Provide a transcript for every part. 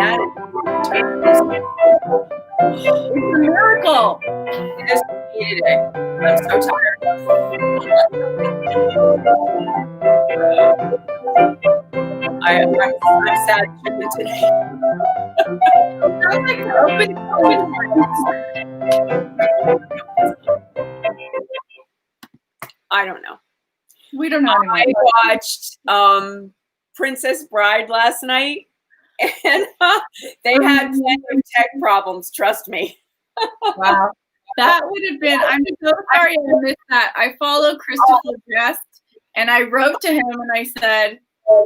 that. It's a miracle. I just needed it. I'm so tired. I'm sad today. Sounds like an open I don't know. We don't know anymore. I watched Princess Bride last night, and they had plenty of tech problems. Trust me. Wow, that would have been. I'm so sorry I missed that. I follow Christopher Guest, and I wrote to him and I said,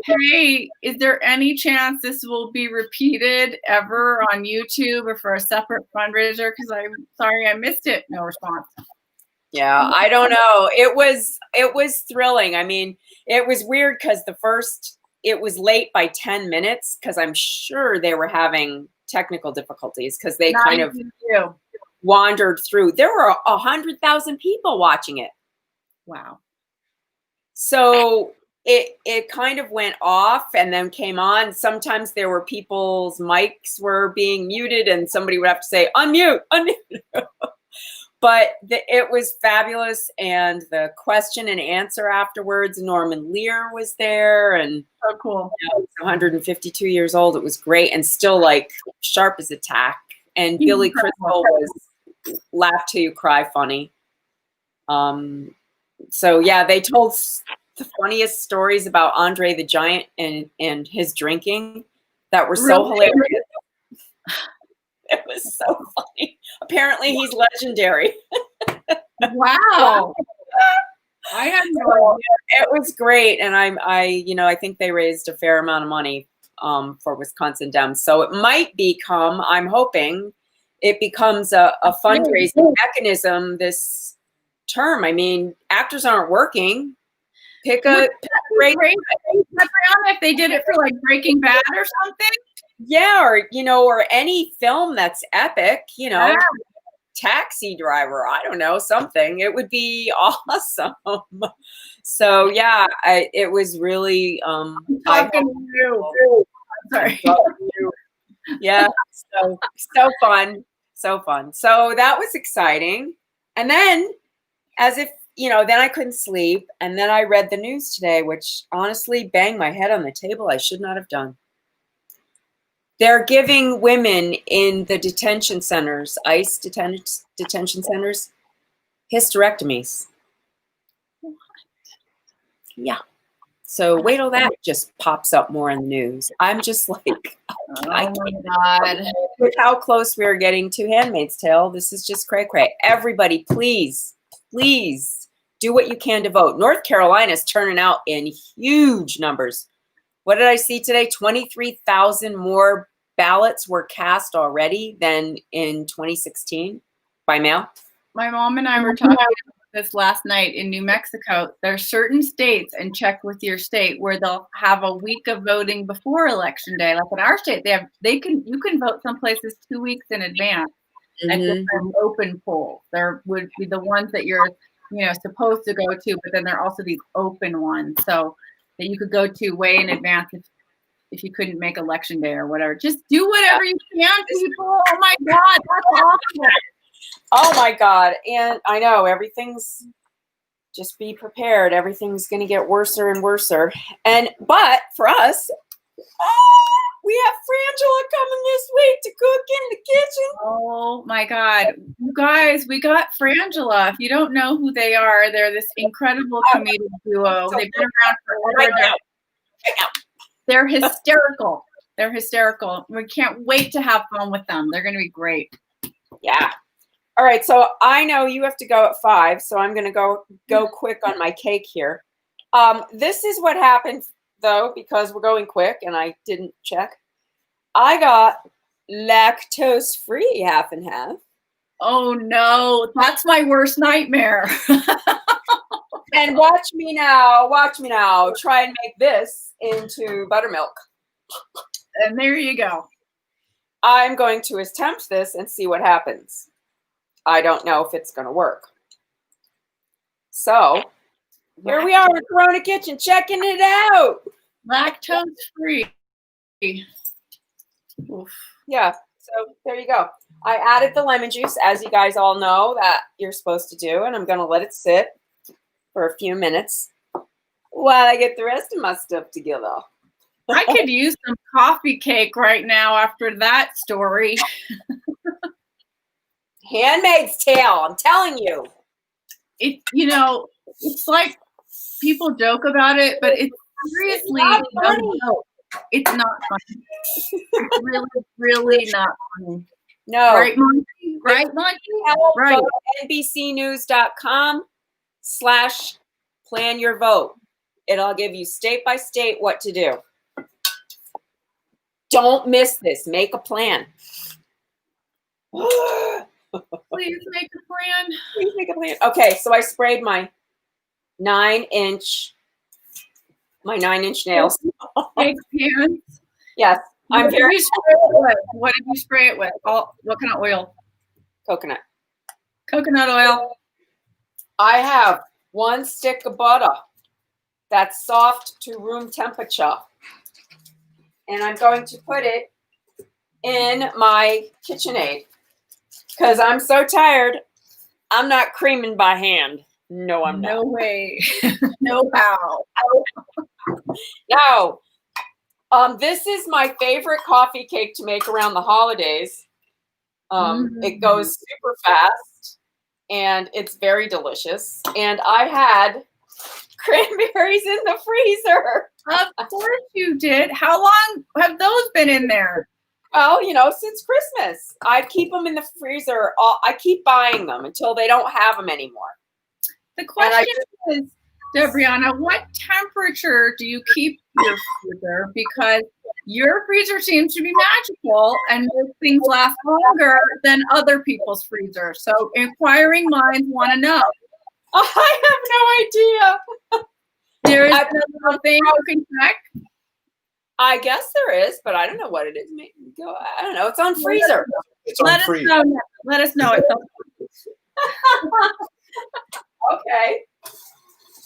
"Hey, is there any chance this will be repeated ever on YouTube or for a separate fundraiser? Because I'm sorry I missed it." No response. Yeah, I don't know. It was thrilling. I mean, it was weird because it was late by 10 minutes because I'm sure they were having technical difficulties because they kind of wandered through. There were 100,000 people watching it. Wow. So it kind of went off and then came on. Sometimes there were people's mics were being muted and somebody would have to say, unmute, unmute. But it was fabulous, and the question and answer afterwards, Norman Lear was there, and so cool. You know, 152 years old. It was great, and still like sharp as a tack. And Billy Crystal was laugh till you cry funny. So yeah, they told the funniest stories about Andre the Giant and his drinking that were so hilarious. It was so funny. Apparently, he's legendary. Wow. I had no idea. It was great, and I think they raised a fair amount of money for Wisconsin Dems. So it might become. I'm hoping it becomes a fundraising mechanism this term. I mean, actors aren't working. Pick a great. If they did it for like Breaking Bad or something. Yeah, or any film that's epic, Taxi Driver, I don't know, something. It would be awesome. So yeah, it was really talking to you. Sorry. Yeah, so fun. So fun. So that was exciting. And then as if, then I couldn't sleep. And then I read the news today, which honestly banged my head on the table. I should not have done. They're giving women in the detention centers, ICE detention centers, hysterectomies. What? Yeah. So wait till that just pops up more in the news. I'm just like, oh my God. With how close we are getting to Handmaid's Tale, this is just cray-cray. Everybody, please, please do what you can to vote. North Carolina is turning out in huge numbers. What did I see today? 23,000 more ballots were cast already than in 2016 by mail. My mom and I were talking about this last night in New Mexico. There are certain states, and check with your state, where they'll have a week of voting before Election Day. Like in our state, you can vote some places 2 weeks in advance at different open polls. There would be the ones that you're supposed to go to, but then there are also these open ones, so that you could go to way in advance if you couldn't make Election Day or whatever. Just do whatever you can, people. Oh my God, that's awesome. Oh my God. And I know everything's, just be prepared. Everything's going to get worser and worser. But for us, we have Frangela coming this week to cook in the kitchen. Oh my God. You guys, we got Frangela. If you don't know who they are, they're this incredible comedic duo. They've been around for over a decade. They're hysterical. They're hysterical. We can't wait to have fun with them. They're going to be great. Yeah. All right. So I know you have to go at 5, so I'm going to go quick on my cake here. This is what happened, though, because we're going quick and I didn't check. I got lactose-free half and half. Oh, no. That's my worst nightmare. And watch me now. Try and make this into buttermilk. And there you go. I'm going to attempt this and see what happens. I don't know if it's going to work. So here we are in Corona Kitchen checking it out. Lactose free. Oof. Yeah. So there you go. I added the lemon juice, as you guys all know that you're supposed to do, and I'm going to let it sit for a few minutes while I get the rest of my stuff together. I could use some coffee cake right now after that story. Handmaid's Tale, I'm telling you. It's like people joke about it, but it's seriously no joke. It's not funny. It's really, really not funny. No. Right, Monty? Right, Monty? Right. NBCnews.com/plan your vote. It'll give you state by state what to do. Don't miss this. Make a plan. Please make a plan. Please make a plan. Okay, so I sprayed my 9-inch nails. Big hands. Yes, I'm very. What did you spray it with? What kind of oil? Coconut. Coconut oil. I have 1 stick of butter that's soft to room temperature. And I'm going to put it in my KitchenAid because I'm so tired. I'm not creaming by hand. No, I'm not. No way. No how. No. This is my favorite coffee cake to make around the holidays. It goes super fast and it's very delicious. And I had cranberries in the freezer. Of course you did. How long have those been in there? Well, since Christmas. I keep them in the freezer. I keep buying them until they don't have them anymore. The question is, DeBrianna, what temperature do you keep your freezer? Because your freezer seems to be magical and makes things last longer than other people's freezers. So inquiring minds want to know. I have no idea. There is another thing you can check. I guess there is, but I don't know what it is. I don't know. It's on freezer. It's on freezer. Let us know. Okay.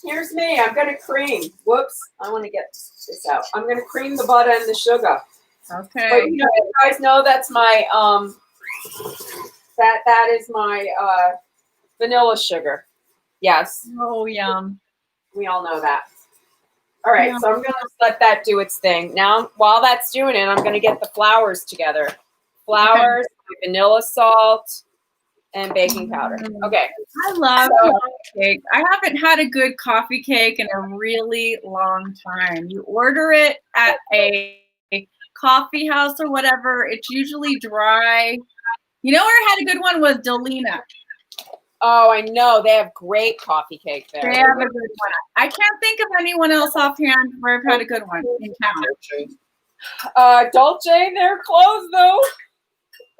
Here's me. I'm going to cream. Whoops. I want to get this out. I'm going to cream the butter and the sugar. Okay. But you guys know that's my that is my vanilla sugar. Yes. Oh, yum. We all know that. All right, so I'm going to let that do its thing. Now, while that's doing it, I'm going to get the flours together. Flours, vanilla salt, and baking powder. Okay. I love coffee cake. I haven't had a good coffee cake in a really long time. You order it at a coffee house or whatever. It's usually dry. You know where I had a good one was Dolina. Oh, I know. They have great coffee cake there. They have a good one. I can't think of anyone else offhand where I've had a good one in town. Dolce, they're closed though.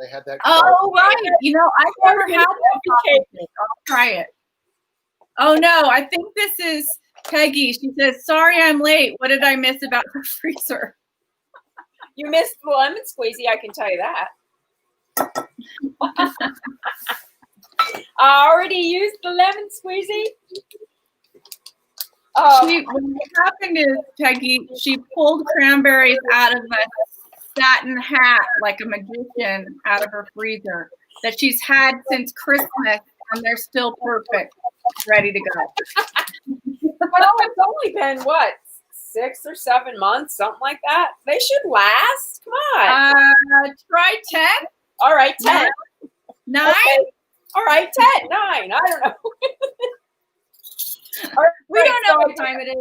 They had that. Oh, right. I've never had that coffee cake. I'll try it. Oh, no. I think this is Peggy. She says, sorry I'm late. What did I miss about the freezer? You missed the lemon squeezy, I can tell you that. I already used the lemon squeezy. What happened is, Peggy, she pulled cranberries out of a satin hat like a magician out of her freezer that she's had since Christmas, and they're still perfect, ready to go. Well, it's only been, 6 or 7 months, something like that. They should last. Come on. Try 10. All right, 10. 9. Okay. All right, 10, 9. I don't know. We don't know what time it is.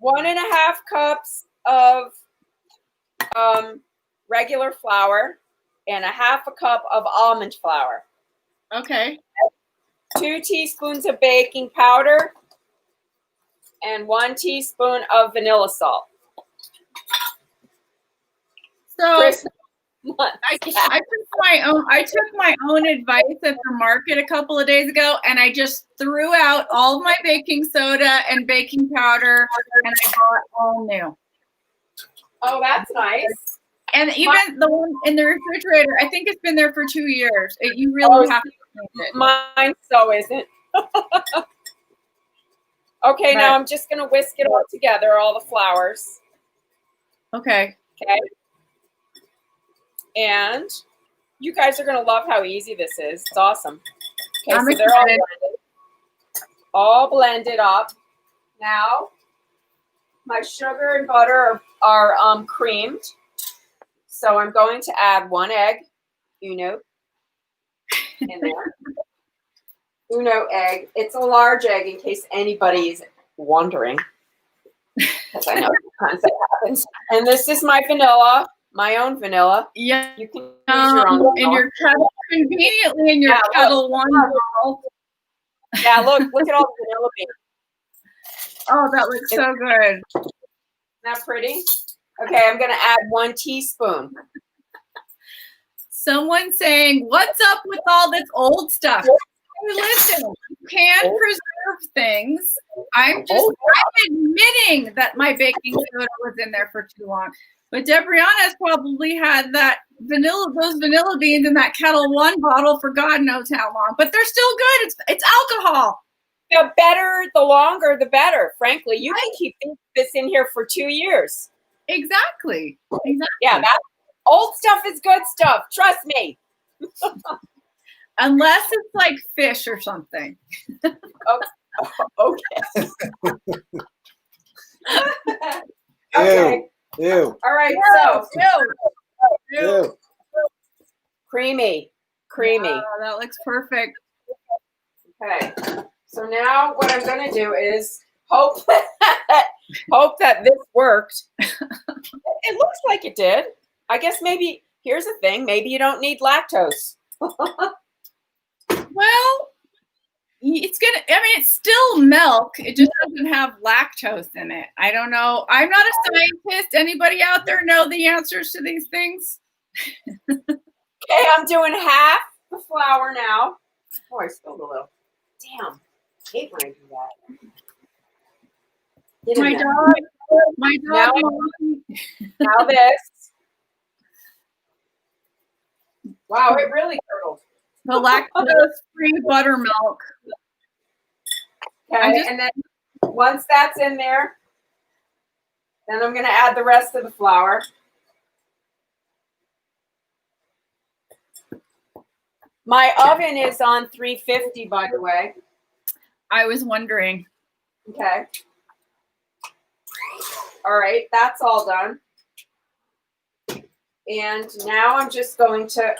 1.5 cups of regular flour and 1/2 cup of almond flour. Okay. 2 teaspoons of baking powder and 1 teaspoon of vanilla salt. So I took my own advice at the market a couple of days ago, and I just threw out all of my baking soda and baking powder, and I bought all new. Oh, that's nice. And even the one in the refrigerator, I think it's been there for 2 years. You really have to change it. Mine so isn't. Okay, now I'm just going to whisk it all together, all the flours. Okay. Okay. And you guys are going to love how easy this is. It's awesome. Okay, I'm so they're all blended up. Now, my sugar and butter are creamed. So I'm going to add 1 egg, in there. Uno egg. It's a large egg in case anybody's wondering. Because I know sometimes that happens. And this is my vanilla, my own vanilla. Yeah. You can use your own vanilla. In your kettle, conveniently in your kettle one bottle. Yeah, look at all the vanilla beans. Oh, that looks so good. Isn't that pretty? Okay, I'm going to add 1 teaspoon. Someone saying, what's up with all this old stuff? Hey, listen, you can preserve things. I'm admitting that my baking soda was in there for too long. But Debrianna's probably had those vanilla beans in that Kettle One bottle for God knows how long. But they're still good. It's alcohol. The better, the longer, the better. Frankly, you can keep this in here for 2 years. Exactly. Yeah, that old stuff is good stuff. Trust me. Unless it's like fish or something. Okay. Okay. Ew. All right. Ew. Creamy. Oh, that looks perfect. Okay. So now what I'm going to do is hope that this worked. It looks like it did. I guess maybe, here's the thing, maybe you don't need lactose. Well, it's still milk. It just doesn't have lactose in it. I don't know. I'm not a scientist. Anybody out there know the answers to these things? Okay, I'm doing half the flour now. Oh, I spilled a little. Damn. I hate when I do that. My dog. Now this. Wow, it really curdled. The lactose-free buttermilk. Okay, and then once that's in there, then I'm going to add the rest of the flour. My oven is on 350, by the way. I was wondering. Okay. All right, that's all done. And now I'm just going to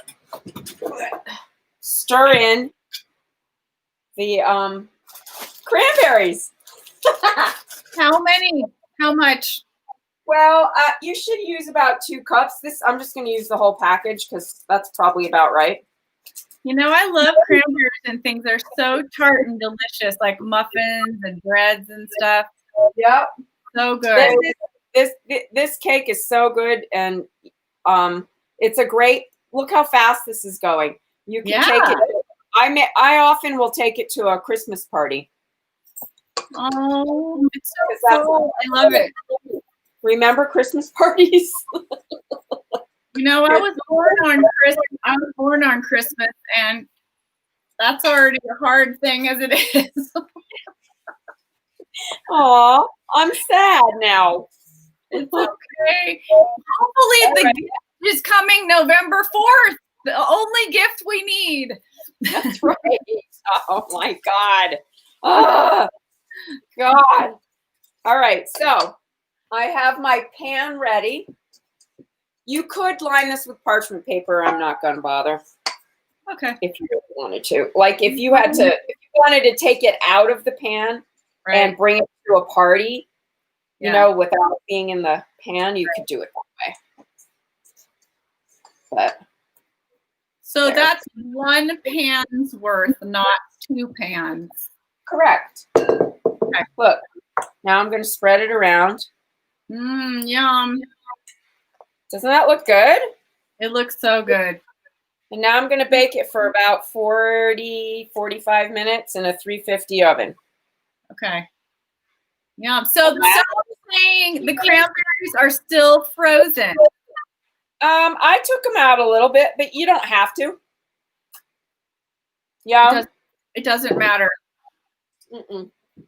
stir in the cranberries. How many? How much? Well, you should use about 2 cups. I'm just going to use the whole package because that's probably about right. You know, I love cranberries and things. They're so tart and delicious, like muffins and breads and stuff. Yep. So good. This cake is so good, and it's a great. Look how fast this is going. You can take it. I often will take it to a Christmas party. Oh, it's so cool. I love it. Remember Christmas parties? You know, I was born on Christmas, and that's already a hard thing as it is. Aw, I'm sad now. It's okay. Hopefully the gift is coming November 4th. The only gift we need. That's right. Oh my God. Oh, God. All right, so I have my pan ready. You could line this with parchment paper. I'm not going to bother. Okay. If you really wanted to. Like if you wanted to take it out of the pan and bring it to a party, you know, without being in the pan, you could do it that way. But so that's 1 pan's worth, not 2 pans. Correct. Okay. Look, now I'm going to spread it around. Yum. Doesn't that look good? It looks so good. And now I'm going to bake it for about 45 minutes in a 350 oven. Okay. Yum. So someone's saying the cranberries are still frozen. I took them out a little bit, but you don't have to. Yeah. It doesn't matter.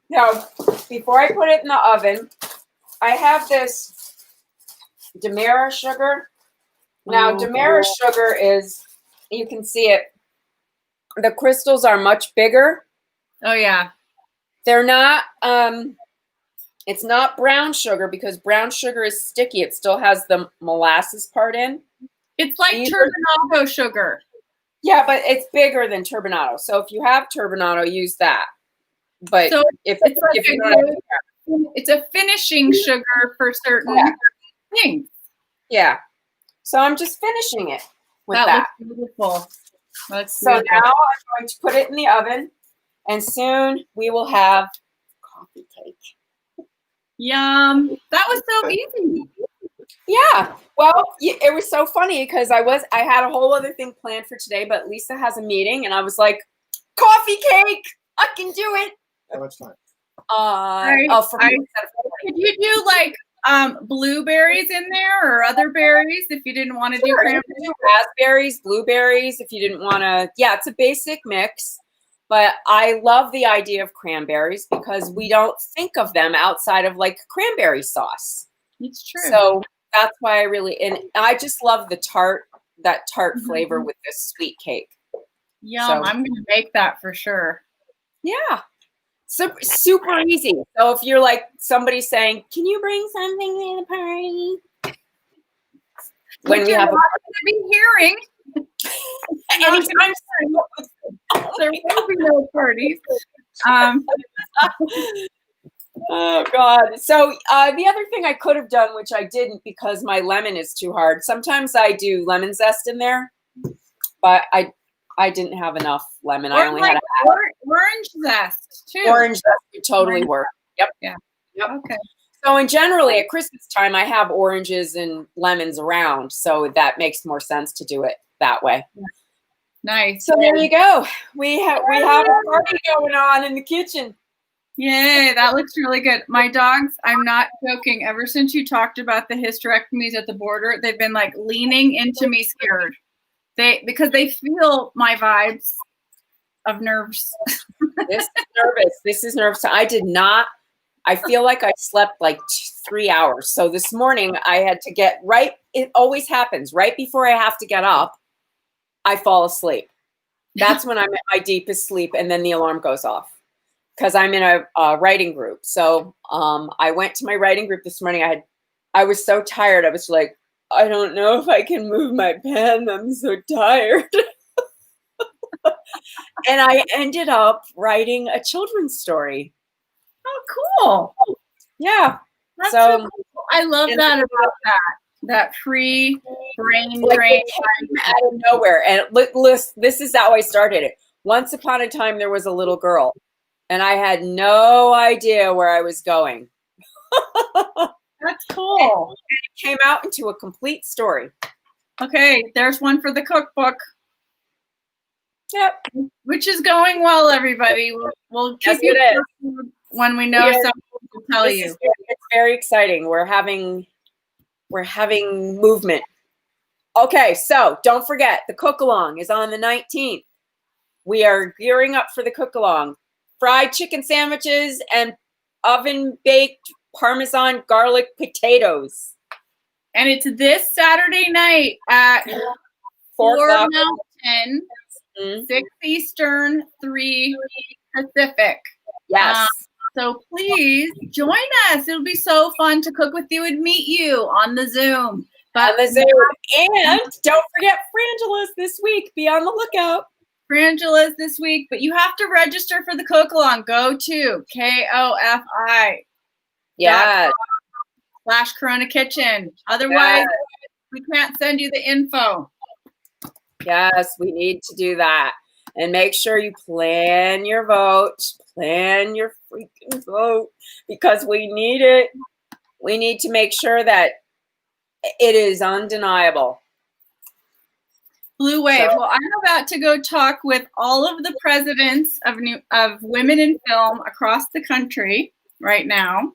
Now, before I put it in the oven, I have this Demerara sugar. Now, Demerara sugar is, you can see it. The crystals are much bigger. Oh yeah. They're not, it's not brown sugar because brown sugar is sticky. It still has the molasses part in. It's like turbinado sugar. Yeah, but it's bigger than turbinado. So if you have turbinado, use that. But so if you don't it's a finishing sugar for certain things. Yeah. So I'm just finishing it with that. That looks beautiful. So now I'm going to put it in the oven, and soon we will have coffee cake. Yum. That was so easy. Yeah. Well, it was so funny because I had a whole other thing planned for today, but Lisa has a meeting, and I was like, coffee cake. I can do it. How much time? Could you do like blueberries in there or other berries if you didn't want to do cranberries? Raspberries, blueberries if you didn't want to. Yeah, it's a basic mix, but I love the idea of cranberries because we don't think of them outside of like cranberry sauce. It's true. So that's why and I just love that tart flavor with this sweet cake. Yum, So, I'm going to make that for sure. Yeah. Super easy. So if you're like somebody saying, "Can you bring something to the party?" When we have a party to be hearing, anytime there will be no parties. Oh God. So the other thing I could have done, which I didn't because my lemon is too hard. Sometimes I do lemon zest in there, but I didn't have enough lemon. I only had orange zest too. Orange zest would totally work. Yep. Yeah. Yep. Okay. So and generally at Christmas time, I have oranges and lemons around, so that makes more sense to do it that way. Nice. So there you go. We have a party going on in the kitchen. Yay, that looks really good. My dogs, I'm not joking, ever since you talked about the hysterectomies at the border, they've been like leaning into me scared. Because they feel my vibes of nerves. This is nervous. This is nervous. I feel like I slept like 3 hours. So this morning I had to get right. It always happens right before I have to get up. I fall asleep. That's when I'm at my deepest sleep. And then the alarm goes off because I'm in a writing group. So I went to my writing group this morning. I was so tired. I was like, I don't know if I can move my pen. I'm so tired. And I ended up writing a children's story. Oh, cool. Yeah. That's so cool. I love that about that free brain drain out of nowhere. And this is how I started it. Once upon a time, there was a little girl, and I had no idea where I was going. That's cool. And it came out into a complete story. Okay, there's one for the cookbook. Yep. Which is going well, everybody. We'll keep you posted when we know something to tell you. It's very exciting. We're having movement. Okay, so don't forget, the cook-along is on the 19th. We are gearing up for the cook-along. Fried chicken sandwiches and oven-baked Parmesan garlic potatoes. And it's this Saturday night at 4 Mountain, 6 Eastern, 3 Pacific. Yes. So please join us. It'll be so fun to cook with you and meet you on the Zoom. And don't forget Frangelas this week. Be on the lookout. Frangelas this week, but you have to register for the cook-along. Go to KOFI. Yeah. /Corona Kitchen. Otherwise, we can't send you the info. Yes, we need to do that. And make sure you plan your vote. Plan your freaking vote because we need it. We need to make sure that it is undeniable. Blue Wave. Well, I'm about to go talk with all of the presidents of women in film across the country right now.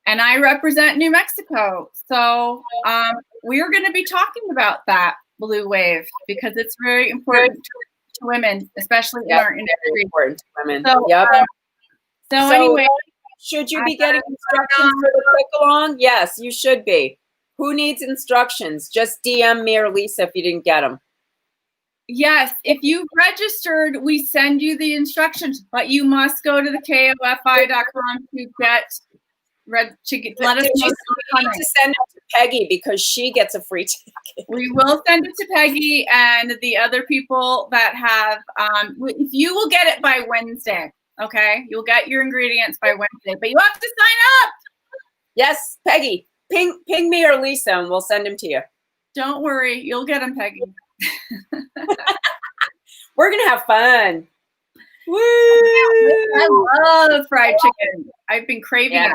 And I represent New Mexico. So we're going to be talking about that Blue Wave because it's very important to women, especially in our industry. Important to women. So anyway. Should you be getting instructions for the cook-along? Yes, you should be. Who needs instructions? Just DM me or Lisa if you didn't get them. Yes, if you've registered, we send you the instructions, but you must go to the kofi.com to get let us know. You need to send it to Peggy because she gets a free ticket. We will send it to Peggy and the other people that have, if you will get it by Wednesday, okay? You'll get your ingredients by Wednesday, but you have to sign up. Yes, Peggy, ping me or Lisa and we'll send them to you. Don't worry, you'll get them, Peggy. We're going to have fun. Woo! I love fried chicken. I've been craving it.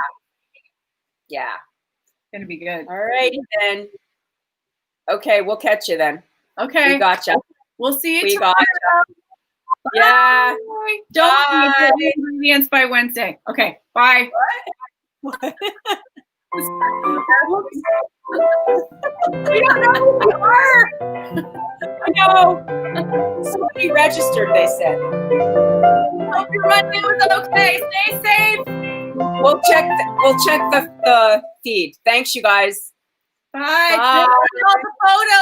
Yeah. It's going to be good. All righty then. Okay, we'll catch you then. Okay. We gotcha. We'll see you We tomorrow. gotcha. Yeah. Don't get the ingredients by Wednesday. Okay. Bye. What? We don't know who we are. I know. Somebody registered, they said. Hope your Monday was okay. Stay safe. We'll check the feed. Thanks, you guys. Bye. Bye. Take all the photos.